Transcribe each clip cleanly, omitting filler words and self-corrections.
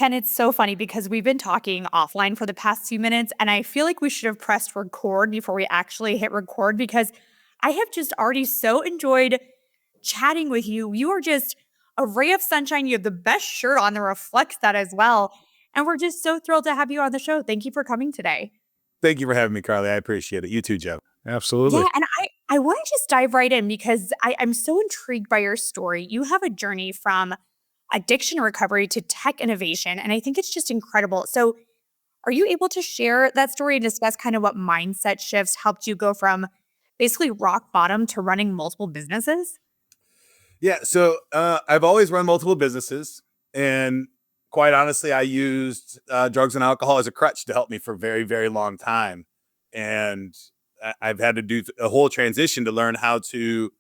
Ken, it's so funny because we've been talking offline for the past few minutes, and I feel like we should have pressed record before we actually hit record because I have just already so enjoyed chatting with you. You are just a ray of sunshine. You have the best shirt on that reflects that as well. And we're just so thrilled to have you on the show. Thank you for coming today. Thank you for having me, Carly. I appreciate it. You too, Joe. Absolutely. Yeah, and I want to just dive right in because I'm so intrigued by your story. You have a journey from addiction recovery to tech innovation, and I think it's just incredible. So are you able to share that story and discuss kind of what mindset shifts helped you go from basically rock bottom to running multiple businesses? Yeah, so I've always run multiple businesses, and quite honestly, I used drugs and alcohol as a crutch to help me for a very, very long time. And I've had to do a whole transition to learn how to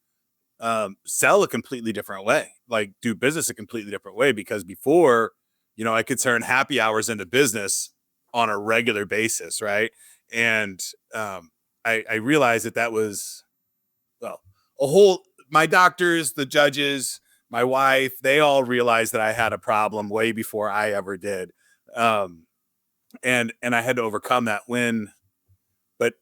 sell a completely different way, like do business a completely different way. Because before, I could turn happy hours into business on a regular basis, right? And I realized that was, well, a whole, my doctors, the judges, my wife, they all realized that I had a problem way before I ever did. Um, and I had to overcome that but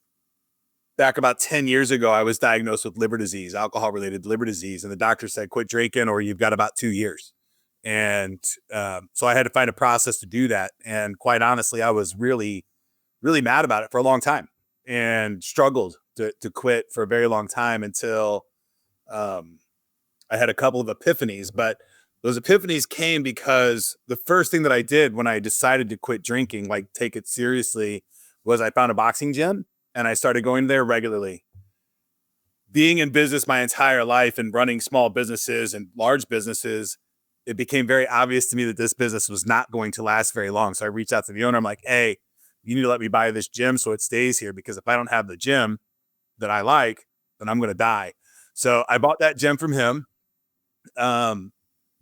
back about 10 years ago, I was diagnosed with liver disease, alcohol related liver disease. And the doctor said, quit drinking or you've got about 2 years. And so I had to find a process to do that. And quite honestly, I was really, really mad about it for a long time and struggled to quit for a very long time until um, I had a couple of epiphanies. But those epiphanies came because the first thing that I did when I decided to quit drinking, like take it seriously, was I found a boxing gym and I started going there regularly. Being in business my entire life and running small businesses and large businesses, it became very obvious to me that this business was not going to last very long. So I reached out to the owner. I'm like, hey, you need to let me buy this gym so it stays here, because if I don't have the gym that I like, then I'm going to die. So I bought that gym from him,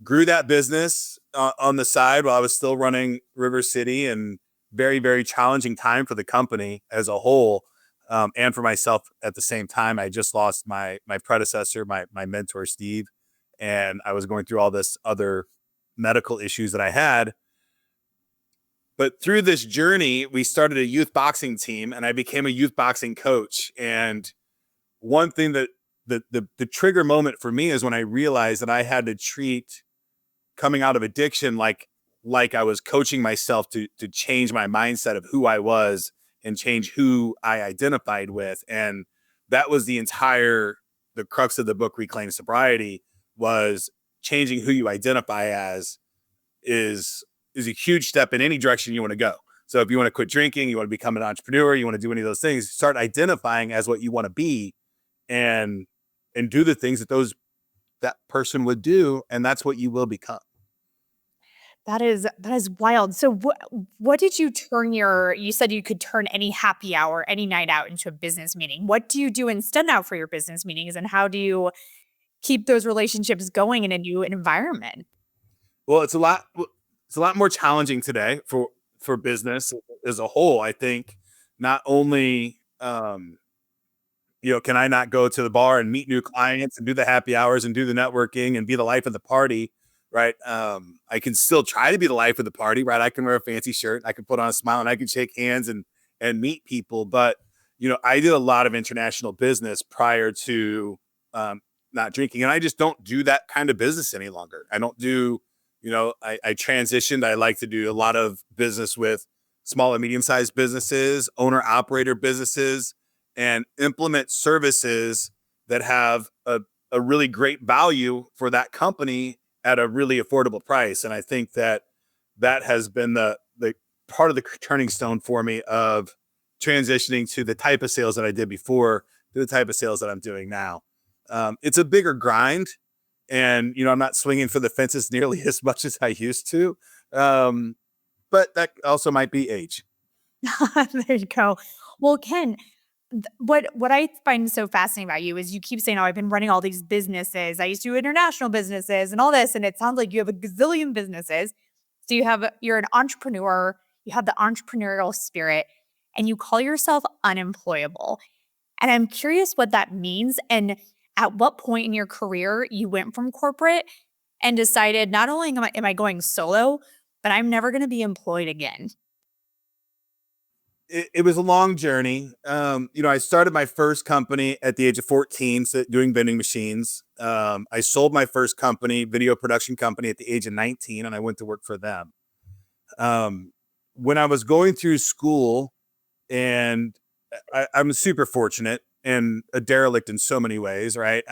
grew that business on the side while I was still running River City, and very, very challenging time for the company as a whole. And for myself at the same time. I just lost my predecessor, my mentor, Steve, and I was going through all this other medical issues that I had. But through this journey, we started a youth boxing team, and I became a youth boxing coach. And one thing that the trigger moment for me is when I realized that I had to treat coming out of addiction like I was coaching myself to change my mindset of who I was and change who I identified with. And that was the crux of the book, Reclaim Sobriety, was changing who you identify as is a huge step in any direction you want to go. So if you want to quit drinking, you want to become an entrepreneur, you want to do any of those things, start identifying as what you want to be and do the things that person would do. And that's what you will become. That is wild. So what did you turn you said you could turn any happy hour, any night out into a business meeting. What do you do instead now for your business meetings, and how do you keep those relationships going in a new environment? Well, it's a lot more challenging today for business as a whole. I think not only can I not go to the bar and meet new clients and do the happy hours and do the networking and be the life of the party, right? I can still try to be the life of the party, right? I can wear a fancy shirt, I can put on a smile, and I can shake hands and meet people. But I did a lot of international business prior to not drinking, and I just don't do that kind of business any longer. I don't do, I transitioned. I like to do a lot of business with small and medium-sized businesses, owner-operator businesses, and implement services that have a really great value for that company at a really affordable price. And I think that has been the part of the turning stone for me of transitioning to the type of sales that I did before to the type of sales that I'm doing now. It's a bigger grind, and I'm not swinging for the fences nearly as much as I used to. But that also might be age. There you go. Well, Ken, what I find so fascinating about you is you keep saying, "Oh, I've been running all these businesses. I used to do international businesses and all this," and it sounds like you have a gazillion businesses. So you're an entrepreneur, you have the entrepreneurial spirit, and you call yourself unemployable. And I'm curious what that means, and at what point in your career you went from corporate and decided not only am I going solo, but I'm never going to be employed again? It was a long journey. I started my first company at the age of 14, doing vending machines. I sold my first company, video production company, at the age of 19, and I went to work for them. When I was going through school, and I'm super fortunate and a derelict in so many ways, right?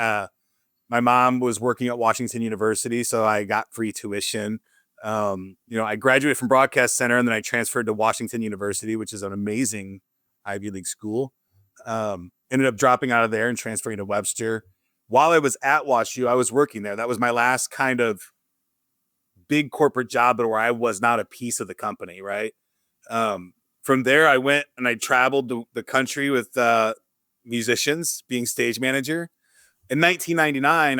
My mom was working at Washington University, so I got free tuition. I graduated from Broadcast Center, and then I transferred to Washington University, which is an amazing Ivy League school. Ended up dropping out of there and transferring to Webster. While I was at WashU, I was working there. That was my last kind of big corporate job, but where I was not a piece of the company, right? From there, I went and I traveled the country with musicians, being stage manager. In 1999,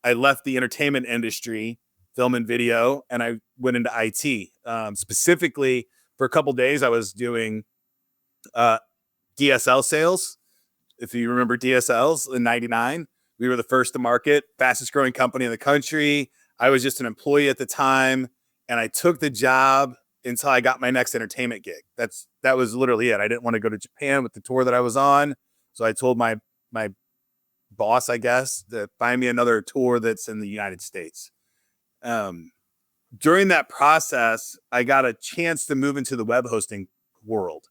I left the entertainment industry, film and video, and I went into IT. Specifically, for a couple of days, I was doing DSL sales. If you remember DSLs in 99, we were the first to market, fastest growing company in the country. I was just an employee at the time, and I took the job until I got my next entertainment gig. That was literally it. I didn't want to go to Japan with the tour that I was on. So I told my boss, I guess, to find me another tour that's in the United States. During that process, I got a chance to move into the web hosting world.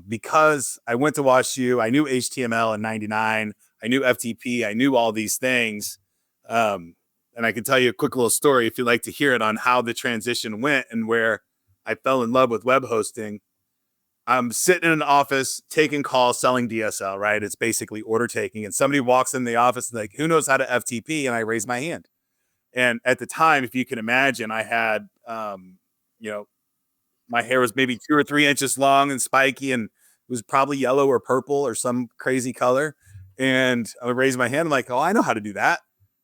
Because I went to WashU, I knew HTML in 99, I knew FTP, I knew all these things. And I can tell you a quick little story if you'd like to hear it on how the transition went and where I fell in love with web hosting. I'm sitting in an office taking calls, selling DSL, right? It's basically order taking. And somebody walks in the office and like, who knows how to FTP? And I raise my hand. And at the time, if you can imagine, I had, my hair was maybe 2 or 3 inches long and spiky, and it was probably yellow or purple or some crazy color. And I would raise my hand. I'm like, oh, I know how to do that.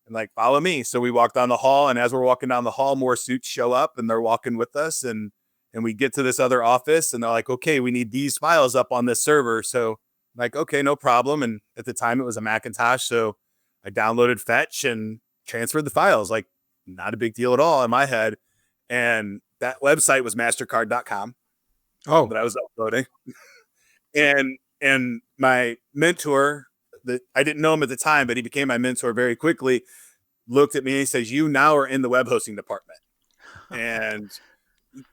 And like, follow me. So we walk down the hall, and as we're walking down the hall, more suits show up and they're walking with us. And we get to this other office and they're like, okay, we need these files up on this server. So I'm like, okay, no problem. And at the time it was a Macintosh. So I downloaded Fetch and transferred the files, like not a big deal at all in my head. And that website was mastercard.com. Oh, that I was uploading. and my mentor, that I didn't know him at the time, but he became my mentor very quickly, looked at me and he says, you now are in the web hosting department. And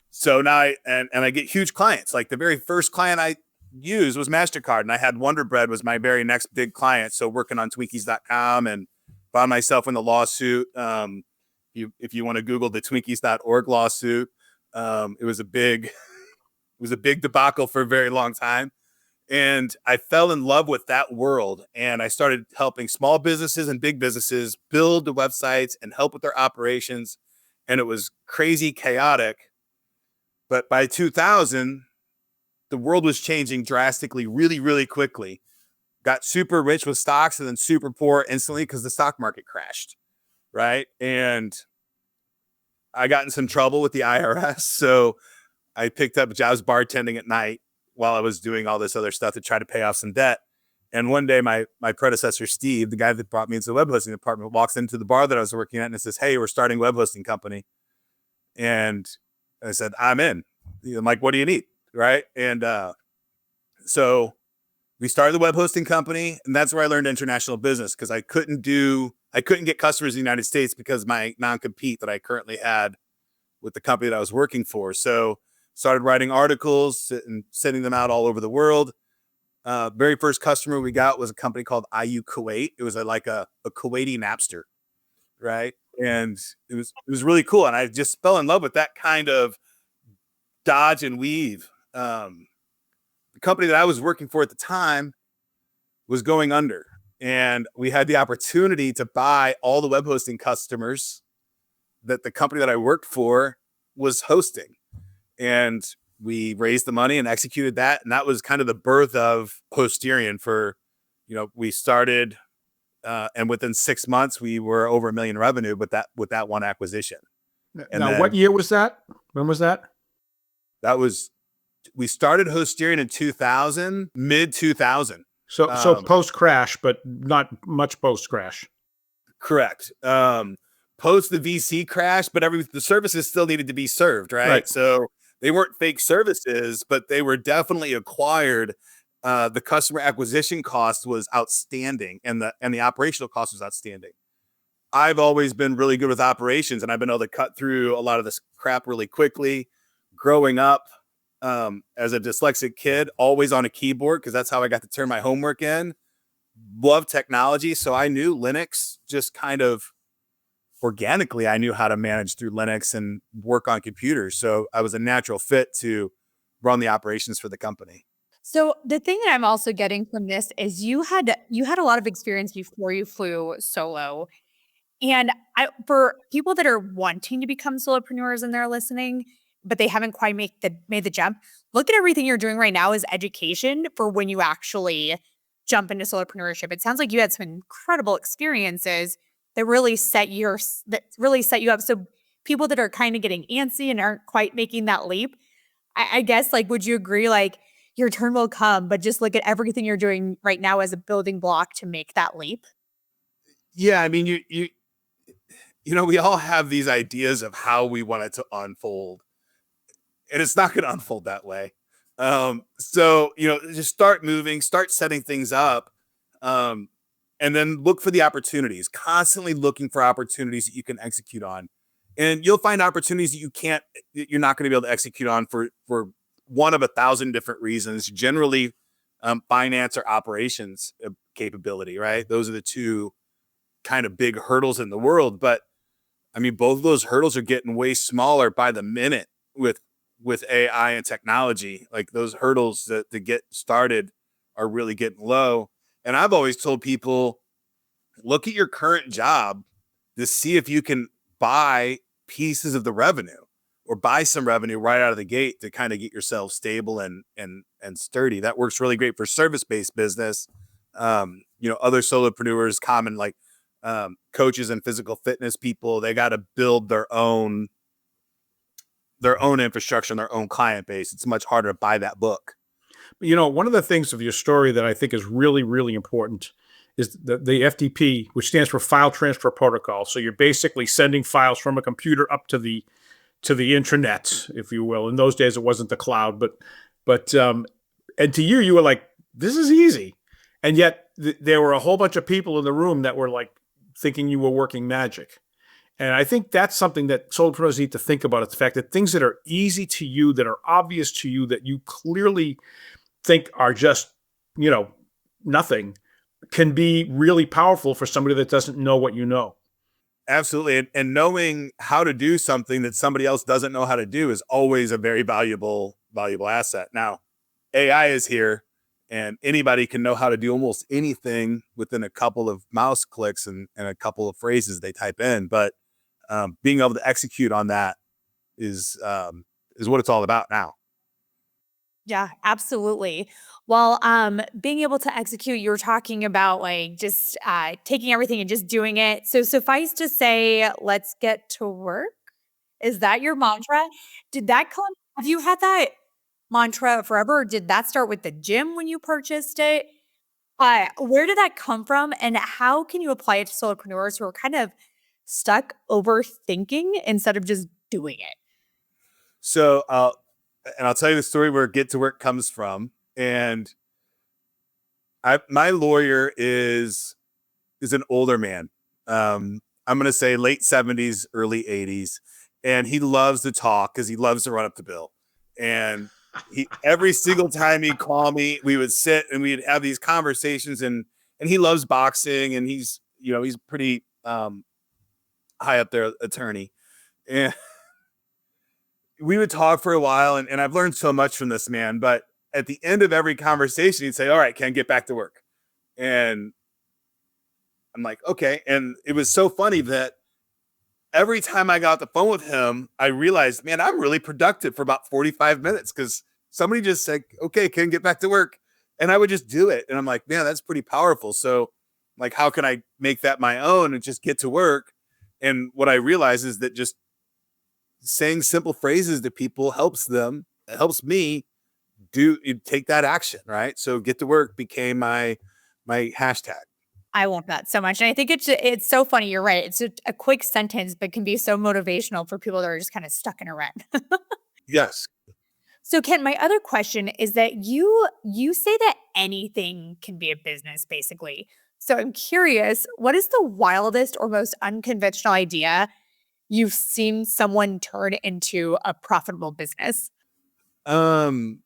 so now I get huge clients. Like the very first client I used was MasterCard, and I had Wonder Bread was my very next big client. So working on Twinkies.com, and found myself in the lawsuit. If you want to Google the Twinkies.org lawsuit, it was a big debacle for a very long time. And I fell in love with that world, and I started helping small businesses and big businesses build the websites and help with their operations. And it was crazy chaotic. But by 2000, the world was changing drastically, really, really quickly. Got super rich with stocks and then super poor instantly because the stock market crashed, right? And I got in some trouble with the IRS. So I picked up jobs bartending at night while I was doing all this other stuff to try to pay off some debt. And one day my predecessor, Steve, the guy that brought me into the web hosting department, walks into the bar that I was working at and says, hey, we're starting a web hosting company. And I said, I'm in. I'm like, what do you need? Right. And so we started the web hosting company, and that's where I learned international business, because I couldn't get customers in the United States because my non-compete that I currently had with the company that I was working for. So started writing articles and sending them out all over the world. Very first customer we got was a company called IU Kuwait. It was like a Kuwaiti Napster, right? And it was really cool. And I just fell in love with that kind of dodge and weave. The company that I was working for at the time was going under, and we had the opportunity to buy all the web hosting customers that the company that I worked for was hosting. And we raised the money and executed that. And that was kind of the birth of Posterion. We started, and within 6 months, we were over $1 million revenue with that one acquisition. And now, what year was that? When was that? We started Posterion in 2000, mid 2000. So post crash, but not much post crash. Correct. post the VC crash, but the services still needed to be served, right? Right. So they weren't fake services, but they were definitely acquired. The customer acquisition cost was outstanding, and the operational cost was outstanding. I've always been really good with operations, and I've been able to cut through a lot of this crap really quickly. Growing up as a dyslexic kid, always on a keyboard, because that's how I got to turn my homework in. Love technology, so I knew Linux just kind of organically. I knew how to manage through Linux and work on computers, so I was a natural fit to run the operations for the company. So the thing that I'm also getting from this is you had a lot of experience before you flew solo. And for people that are wanting to become solopreneurs and they're listening, but they haven't quite made the jump, look at everything you're doing right now as education for when you actually jump into solopreneurship. It sounds like you had some incredible experiences that really set you up. So people that are kind of getting antsy and aren't quite making that leap, I guess, like, would you agree, like, your turn will come, but just look at everything you're doing right now as a building block to make that leap? Yeah, I mean, we all have these ideas of how we want it to unfold, and it's not going to unfold that way. So just start moving, start setting things up, um, and then look for the opportunities. Constantly looking for opportunities that you can execute on, and you'll find opportunities you're not going to be able to execute on for one of 1,000 different reasons. Generally, finance or operations capability, right? Those are the two kind of big hurdles in the world. But I mean, both of those hurdles are getting way smaller by the minute with AI and technology. Like, those hurdles to get started are really getting low. And I've always told people, look at your current job to see if you can buy pieces of the revenue or buy some revenue right out of the gate to kind of get yourself stable and sturdy. That works really great for service-based business. Other solopreneurs, common, like coaches and physical fitness people, they got to build their own infrastructure and their own client base. It's much harder to buy that book. One of the things of your story that I think is really, really important is the FTP, which stands for File Transfer Protocol. So you're basically sending files from a computer up to the intranet, if you will. In those days, it wasn't the cloud, but and to you were like, this is easy, and yet there were a whole bunch of people in the room that were like thinking you were working magic. And I think that's something that solopreneurs need to think about. It's the fact that things that are easy to you, that are obvious to you, that you clearly think are just, nothing, can be really powerful for somebody that doesn't know what you know. Absolutely. And knowing how to do something that somebody else doesn't know how to do is always a very valuable asset. Now, AI is here, and anybody can know how to do almost anything within a couple of mouse clicks and a couple of phrases they type in. But being able to execute on that is what it's all about now. Yeah, absolutely. Well, being able to execute, you were talking about, like, just taking everything and just doing it. So suffice to say, let's get to work. Is that your mantra? Have you had that mantra forever, or did that start with the gym when you purchased it? Where did that come from, and how can you apply it to solopreneurs who are kind of stuck overthinking instead of just doing it? So, I'll tell you the story where get to work comes from. And my lawyer is an older man. I'm going to say late 70s, early 80s. And he loves to talk because he loves to run up the bill. And every single time he'd call me, we would sit and we'd have these conversations. And he loves boxing, and he's pretty high up there attorney. And we would talk for a while, and I've learned so much from this man. But at the end of every conversation, he'd say, "All right, Ken, get back to work." And I'm like, okay. And it was so funny that every time I got off the phone with him, I realized, man, I'm really productive for about 45 minutes because somebody just said, "Okay, Ken, get back to work." And I would just do it. And I'm like, man, that's pretty powerful. So, like, how can I make that my own and just get to work? And what I realized is that just saying simple phrases to people helps me take that action, right? So get to work became my hashtag. I love that so much. And I think it's so funny. You're right. It's a quick sentence, but can be so motivational for people that are just kind of stuck in a rut. Yes. So Ken, my other question is that you say that anything can be a business basically. So I'm curious, what is the wildest or most unconventional idea you've seen someone turn into a profitable business? Um,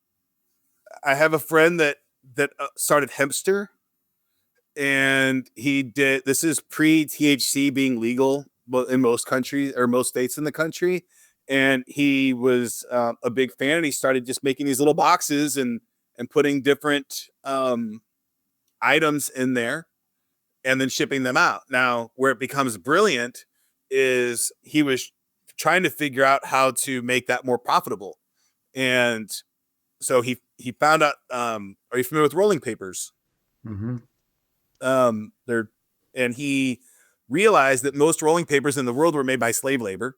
I have a friend that started Hempster, and he did. This is pre THC being legal, well, in most countries or most states in the country. And he was a big fan, and he started just making these little boxes and putting different items in there, and then shipping them out. Now, where it becomes brilliant is he was trying to figure out how to make that more profitable, and so he found out. Are you familiar with rolling papers? Mm-hmm. They're and he realized that most rolling papers in the world were made by slave labor,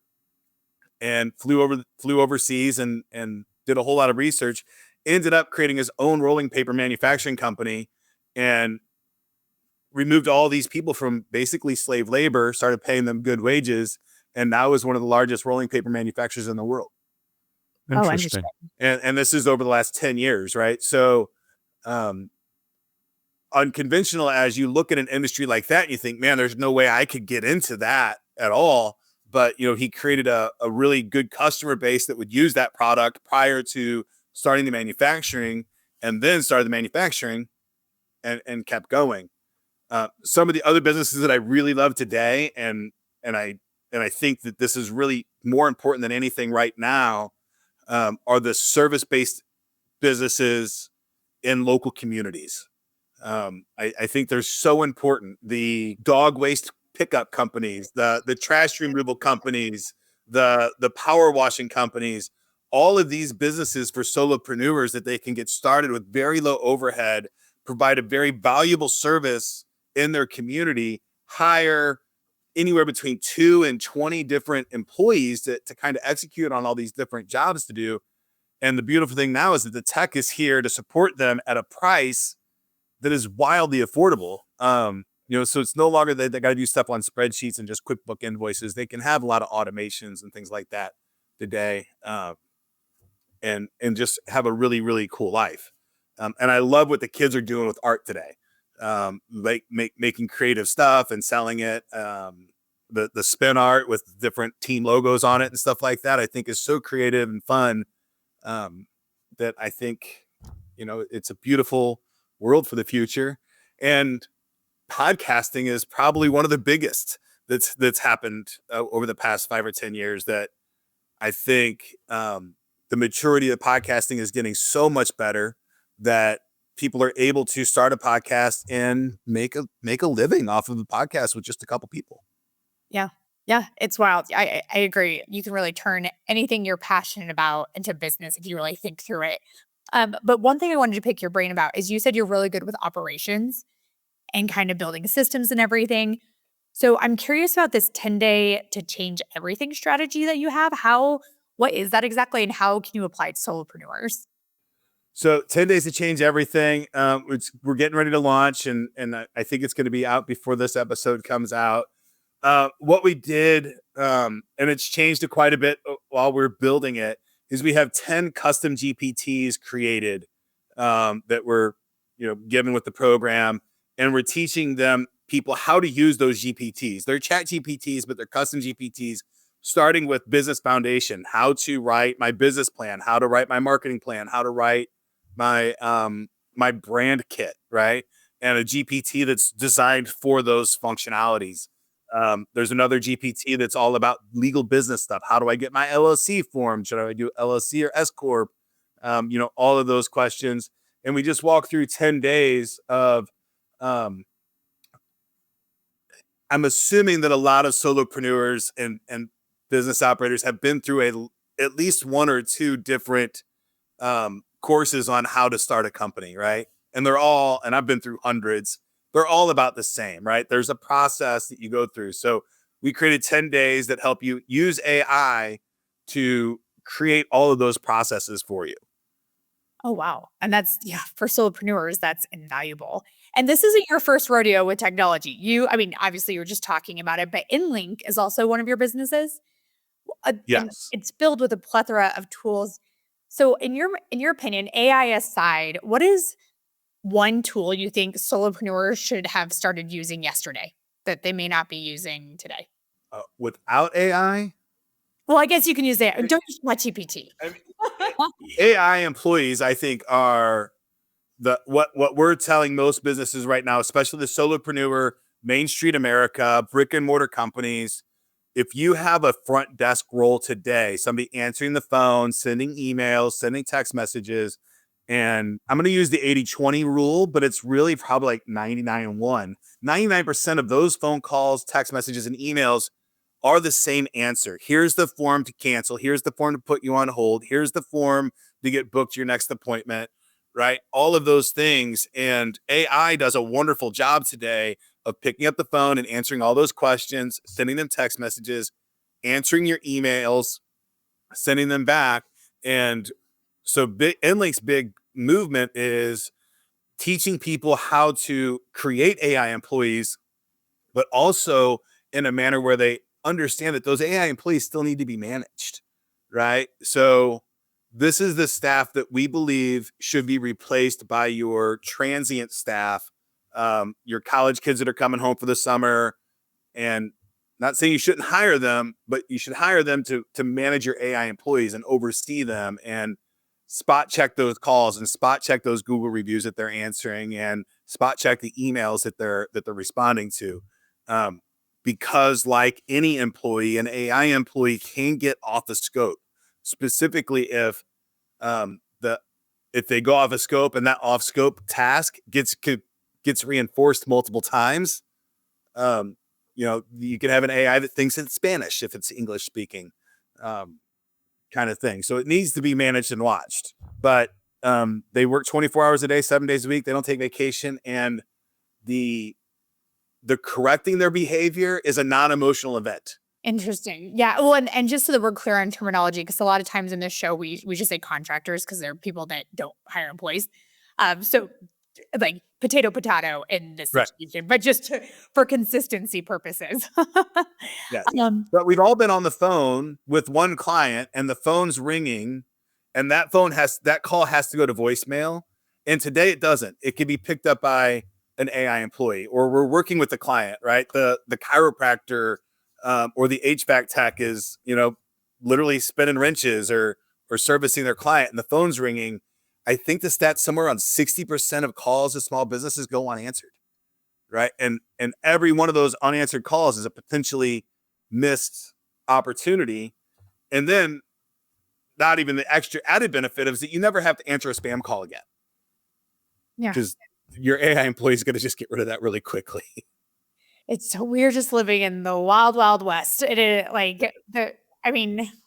and flew overseas and did a whole lot of research. Ended up creating his own rolling paper manufacturing company, and removed all these people from basically slave labor, started paying them good wages, and now is one of the largest rolling paper manufacturers in the world. Oh, Interesting. interesting. And this is over the last 10 years, right? So um, unconventional, as you look at an industry like that and you think, man, there's no way I could get into that at all. But he created a really good customer base that would use that product prior to starting the manufacturing, and then started the manufacturing and kept going. Some of the other businesses that I really love today, and I think that this is really more important than anything right now, are the service-based businesses in local communities. I think they're so important. The dog waste pickup companies, the trash removal companies, the power washing companies, all of these businesses for solopreneurs that they can get started with very low overhead, provide a very valuable service in their community, hire anywhere between 2 and 20 different employees to kind of execute on all these different jobs to do. And the beautiful thing now is that the tech is here to support them at a price that is wildly affordable. So it's no longer that they got to do stuff on spreadsheets and just QuickBook invoices. They can have a lot of automations and things like that today, and just have a really, really cool life. And I love what the kids are doing with art today, like making creative stuff and selling it. The spin art with different team logos on it and stuff like that, I think is so creative and fun, that I think, it's a beautiful world for the future. And podcasting is probably one of the biggest that's happened over the past 5 or 10 years, that I think the maturity of podcasting is getting so much better that people are able to start a podcast and make a living off of the podcast with just a couple people. Yeah. Yeah. It's wild. I agree. You can really turn anything you're passionate about into business if you really think through it. But one thing I wanted to pick your brain about is you said you're really good with operations and kind of building systems and everything. So I'm curious about this 10-day to change everything strategy that you have. What is that exactly, and how can you apply it to solopreneurs? So 10 days to change everything. We're getting ready to launch, and I think it's going to be out before this episode comes out. What we did, and it's changed it quite a bit while we're building it, is we have 10 custom GPTs created, that we're given with the program, and we're teaching them people how to use those GPTs. They're chat GPTs, but they're custom GPTs, starting with business foundation, how to write my business plan, how to write my marketing plan, how to write my brand kit, right? And a GPT that's designed for those functionalities. There's another GPT that's all about legal business stuff. How do I get my LLC form? Should I do LLC or S corp? All of those questions. And we just walk through 10 days of, I'm assuming that a lot of solopreneurs and business operators have been through at least 1 or 2 different courses on how to start a company, right? And and I've been through hundreds, they're all about the same, right? There's a process that you go through. So we created 10 days that help you use AI to create all of those processes for you. Oh, wow. And that's, yeah, for solopreneurs, that's invaluable. And this isn't your first rodeo with technology. I mean, obviously you're just talking about it, but InLink is also one of your businesses. And Yes. it's filled with a plethora of tools. So in your opinion, AI aside, what is one tool you think solopreneurs should have started using yesterday that they may not be using today? Without AI, Well, I guess you can use it. Don't use ChatGPT. I mean, AI employees, I think, are what we're telling most businesses right now, especially the solopreneur, Main Street America, brick and mortar companies. If you have a front desk role today, somebody answering the phone, sending emails, sending text messages, and I'm going to use the 80-20 rule, but it's really probably like 99-1. 99% of those phone calls, text messages, and emails are the same answer. Here's the form to cancel. Here's the form to put you on hold. Here's the form to get booked your next appointment, right? All of those things. And AI does a wonderful job today of picking up the phone and answering all those questions, sending them text messages, answering your emails, sending them back. And so NLink's big movement is teaching people how to create AI employees, but also in a manner where they understand that those AI employees still need to be managed, right? So this is the staff that we believe should be replaced by your transient staff, your college kids that are coming home for the summer. And not saying you shouldn't hire them, but you should hire them to manage your AI employees and oversee them and spot check those calls and spot check those Google reviews that they're answering and spot check the emails that they're responding to. Because like any employee, an AI employee can get off the scope, specifically if if they go off a scope and that off scope task gets reinforced multiple times. You can have an AI that thinks it's Spanish if it's English speaking, kind of thing. So it needs to be managed and watched. But they work 24 hours a day, 7 days a week. They don't take vacation, and the correcting their behavior is a non-emotional event. Interesting. Yeah. Well, and just so that we're clear on terminology, because a lot of times in this show, we just say contractors because they're people that don't hire employees. So like potato in this Right. situation, but just for consistency purposes. Yes. But we've all been on the phone with one client and the phone's ringing and that call has to go to voicemail. And today it doesn't. It can be picked up by an AI employee, or we're working with the client, right? The chiropractor or the HVAC tech is, literally spinning wrenches or servicing their client and the phone's ringing. I think the stats somewhere around 60% of calls to small businesses go unanswered, right? And every one of those unanswered calls is a potentially missed opportunity. And then not even the extra added benefit is that you never have to answer a spam call again. Yeah. Because your AI employee is going to just get rid of that really quickly. It's so weird just living in the wild, wild west. It is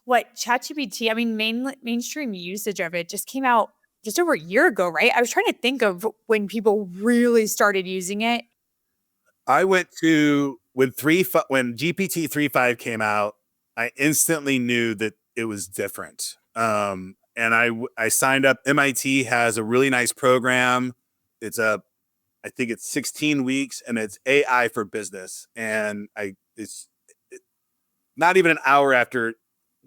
what ChatGPT, mainstream usage of it just came out just over a year ago, right? I was trying to think of when people really started using it. I went to when GPT 3.5 came out, I instantly knew that it was different. And I signed up. MIT has a really nice program. I think it's 16 weeks and it's AI for business. And it's not even an hour after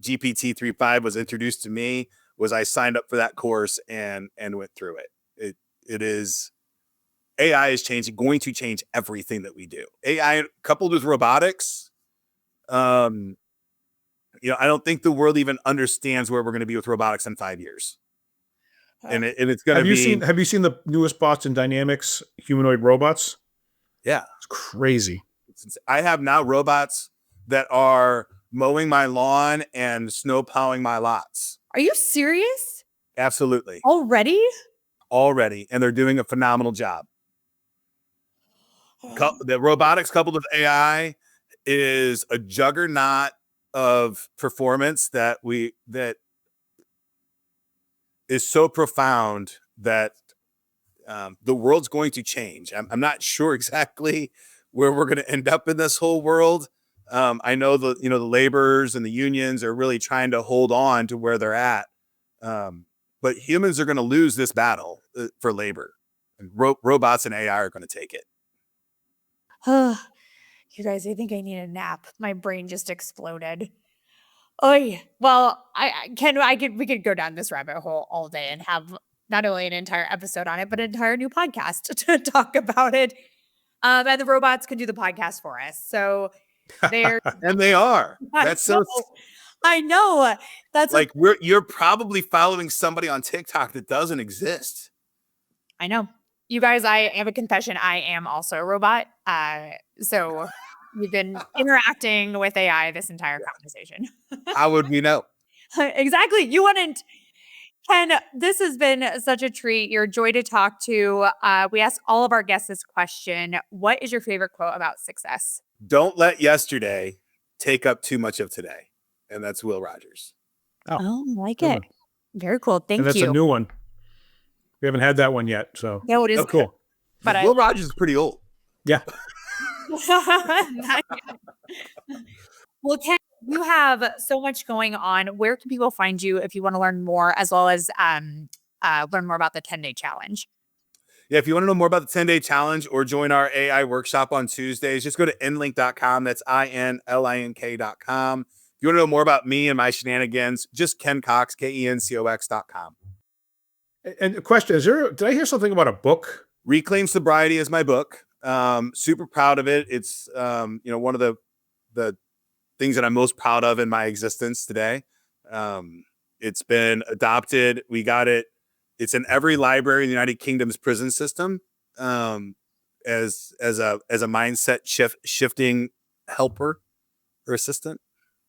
GPT 3.5 was introduced to me was I signed up for that course and went through it. It is AI is going to change everything that we do. AI coupled with robotics. I don't think the world even understands where we're going to be with robotics in 5 years. And it's going to be. Have you seen the newest bots in Dynamics, humanoid robots? Yeah. It's crazy. I have now robots that are mowing my lawn and snow plowing my lots. Are you serious? Absolutely. Already? And they're doing a phenomenal job. The robotics coupled with AI is a juggernaut of performance that is so profound that the world's going to change. I'm not sure exactly where we're going to end up in this whole world. I know the laborers and the unions are really trying to hold on to where they're at. But humans are going to lose this battle for labor. And robots and AI are going to take it. You guys, I think I need a nap. My brain just exploded. Oh, well, we could go down this rabbit hole all day and have not only an entire episode on it, but an entire new podcast to talk about it. And the robots can do the podcast for us. So they're And they are. That's so. I know. That's like you're probably following somebody on TikTok that doesn't exist. I know. You guys, I have a confession. I am also a robot. So we've been interacting with AI this entire conversation. How would we know? Exactly. You wouldn't. Ken, this has been such a treat. You're a joy to talk to. We ask all of our guests this question. What is your favorite quote about success? Don't let yesterday take up too much of today. And that's Will Rogers. Oh, I like it. Very cool. Thank you. That's a new one. We haven't had that one yet. So no, it is cool. But Will Rogers is pretty old. Yeah. Well, Ken, you have so much going on. Where can people find you if you want to learn more, as well as learn more about the 10-day challenge? Yeah, if you want to know more about the 10-day challenge or join our AI workshop on Tuesdays, just go to inlink.com. That's INLINK.com. If you want to know more about me and my shenanigans, just Ken Cox, KENCOX.com. And a question, did I hear something about a book? Reclaim Sobriety is my book. Super proud of it. It's one of the things that I'm most proud of in my existence today. It's been adopted. We got it. It's in every library in the United Kingdom's prison system as a mindset shifting helper or assistant.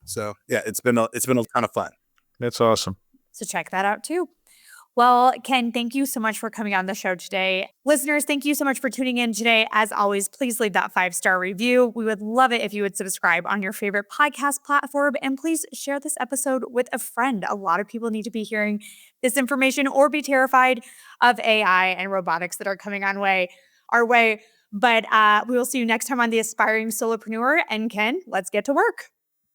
So yeah, it's been a ton of fun. That's awesome. So check that out too. Well, Ken, thank you so much for coming on the show today. Listeners, thank you so much for tuning in today. As always, please leave that 5-star review. We would love it if you would subscribe on your favorite podcast platform, and please share this episode with a friend. A lot of people need to be hearing this information or be terrified of AI and robotics that are coming our way. But we will see you next time on The Aspiring Solopreneur. And Ken, let's get to work.